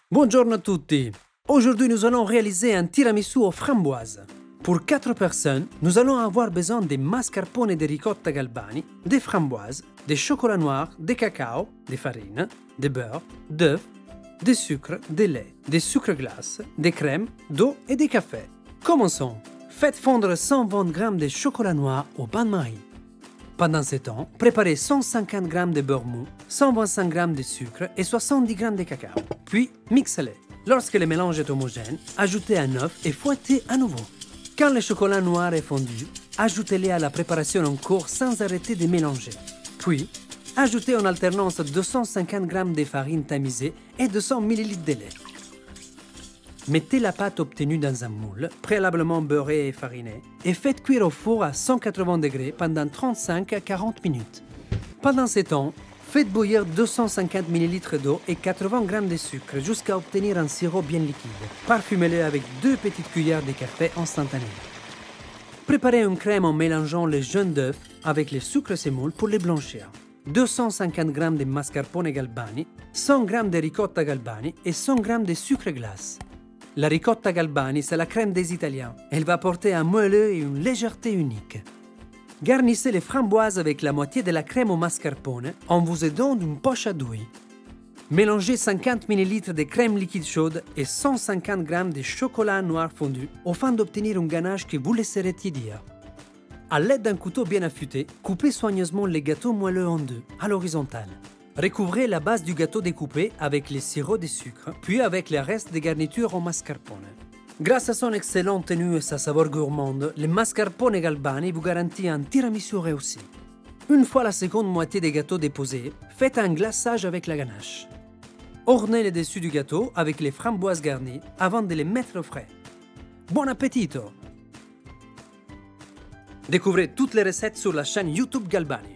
Buongiorno a tutti! Aujourd'hui, nous allons réaliser un tiramisu aux framboises. Pour 4 personnes, nous allons avoir besoin des mascarpone de ricotta galbani, des framboises, des chocolats noirs, des cacao, des farines, des beurre, d'œufs, des sucres, des lait, des sucres glaces, des crèmes, d'eau et des cafés. Commençons! Faites fondre 120 g de chocolat noir au bain-marie. Pendant ce temps, préparez 150 g de beurre mou, 125 g de sucre et 70 g de cacao. Puis, mixez-les. Lorsque le mélange est homogène, ajoutez un œuf et fouettez à nouveau. Quand le chocolat noir est fondu, ajoutez-le à la préparation en cours sans arrêter de mélanger. Puis, ajoutez en alternance 250 g de farine tamisée et 200 ml de lait. Mettez la pâte obtenue dans un moule, préalablement beurré et fariné, et faites cuire au four à 180 degrés pendant 35 à 40 minutes. Pendant ce temps, faites bouillir 250 ml d'eau et 80 g de sucre jusqu'à obtenir un sirop bien liquide. Parfumez-le avec 2 petites cuillères de café instantané. Préparez une crème en mélangeant les jaunes d'œufs avec le sucre sémoule pour les blanchir. 250 g de mascarpone galbani, 100 g de ricotta galbani et 100 g de sucre glace. La ricotta galbani, c'est la crème des Italiens. Elle va apporter un moelleux et une légèreté unique. Garnissez les framboises avec la moitié de la crème au mascarpone en vous aidant d'une poche à douille. Mélangez 50 ml de crème liquide chaude et 150 g de chocolat noir fondu afin d'obtenir un ganache que vous laisserez tiédir. À l'aide d'un couteau bien affûté, coupez soigneusement les gâteaux moelleux en deux, à l'horizontale. Recouvrez la base du gâteau découpé avec les sirops de sucre, puis avec le reste des garnitures au mascarpone. Grâce à son excellente tenue et sa saveur gourmande, le mascarpone galbani vous garantit un tiramisu réussi. Une fois la seconde moitié des gâteaux déposés, faites un glaçage avec la ganache. Ornez le dessus du gâteau avec les framboises garnies avant de les mettre au frais. Bon appétit! Découvrez toutes les recettes sur la chaîne YouTube Galbani.